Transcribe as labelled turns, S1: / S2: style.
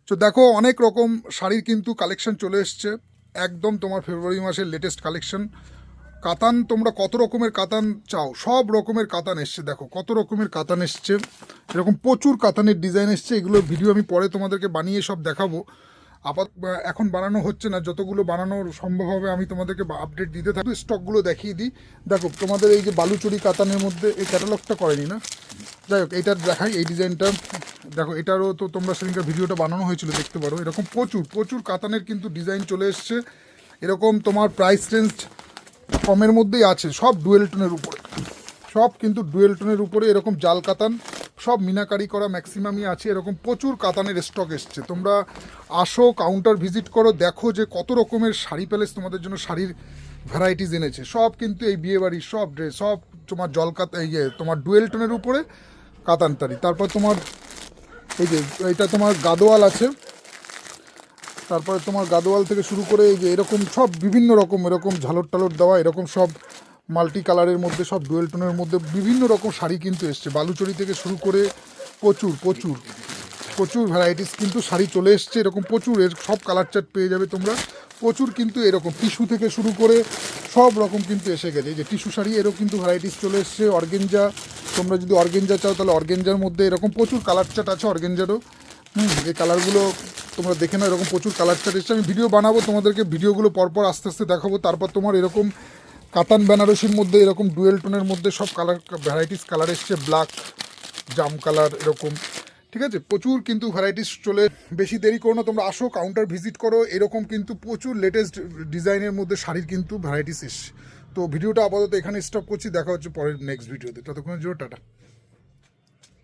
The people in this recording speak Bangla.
S1: তো দেখো অনেক রকম শাড়ির কিন্তু কালেকশন চলে এসছে, একদম তোমার ফেব্রুয়ারি মাসের লেটেস্ট কালেকশন। কাতান তোমরা কত রকমের কাতান চাও, সব রকমের কাতান এসছে। দেখো কত রকমের কাতান এসছে, এরকম প্রচুর কাতানের ডিজাইন এসছে। এগুলোর ভিডিও আমি পরে তোমাদেরকে বানিয়ে সব দেখাবো। এখন বানানো হচ্ছে না, যতগুলো বানানো সম্ভব হবে আমি তোমাদেরকে আপডেট দিতে থাকবো। স্টকগুলো দেখিয়ে দিই। দেখো তোমাদের এই যে বালুচরি কাতানের মধ্যে এই ক্যাটালগটা করেনি না, যাই হোক এইটার দেখাই এই ডিজাইনটা। দেখো এটারও তো তোমরা সেদিনকার ভিডিওটা বানানো হয়েছিল, দেখতে পারো। এরকম প্রচুর প্রচুর কাতানের কিন্তু ডিজাইন চলে এসছে। এরকম তোমার প্রাইস রেঞ্জ কমের মধ্যেই আছে, সব ডুয়েল টোনের উপরে, সব কিন্তু ডুয়েল টোনের উপরে। এরকম জাল কাতান সব মিনাকারি করা ম্যাক্সিমামই আছে। এরকম প্রচুর কাতানের স্টক এসছে। তোমরা আসো, কাউন্টার ভিজিট করো, দেখো যে কত রকমের শাড়ি প্যালেস তোমাদের জন্য শাড়ির ভ্যারাইটিস এনেছে। সব কিন্তু এই বিয়েবাড়ির সব ড্রেস, সব তোমার জল কাতা, ইয়ে তোমার ডুয়েল টোনের উপরে কাতানতারি। তারপর তোমার এই যে এটা তোমার গাদোয়াল আছে, তারপরে তোমার গাদোয়াল থেকে শুরু করে এই যে এরকম সব বিভিন্ন রকম এরকম ঝালর টালর দেওয়া, এরকম সব মাল্টি কালারের মধ্যে, সব ডুয়েল টোনের মধ্যে বিভিন্ন রকম শাড়ি কিন্তু এসছে। বালুচরি থেকে শুরু করে প্রচুর প্রচুর প্রচুর ভ্যারাইটিস কিন্তু শাড়ি চলে এসছে। এরকম প্রচুর, এর সব কালার চার্ট পেয়ে যাবে তোমরা। প্রচুর কিন্তু এরকম টিস্যু থেকে শুরু করে সব রকম কিন্তু এসে গেছে। এই যে টিস্যু শাড়ি, এরও কিন্তু ভ্যারাইটিস চলে এসছে। অর্গেঞ্জা, তোমরা যদি অর্গেঞ্জা চাও তাহলে অর্গেঞ্জার মধ্যে এরকম প্রচুর কালার চার্ট আছে অর্গেঞ্জারও। এই কালারগুলো তোমরা দেখে নাও, এরকম প্রচুর কালার চার্ট এসছে। আমি ভিডিও বানাবো তোমাদেরকে, ভিডিওগুলো পরপর আস্তে আস্তে দেখাবো। তারপর তোমার এরকম কাতান বেনারসির মধ্যে এরকম ডুয়েল টোনের মধ্যে সব কালার ভ্যারাইটিস কালার এসছে, ব্ল্যাক, জাম কালার, এরকম। ঠিক আছে, প্রচুর কিন্তু ভ্যারাইটিস চলে। বেশি দেরি করো না, তোমরা আসো, কাউন্টার ভিজিট করো। এরকম কিন্তু প্রচুর লেটেস্ট ডিজাইনের মধ্যে শাড়ির কিন্তু ভ্যারাইটিস এসছে। তো ভিডিওটা আপাতত এখানে স্টপ করছি, দেখা হচ্ছে পরের নেক্সট ভিডিওতে। ততক্ষণের জন্য টাটা।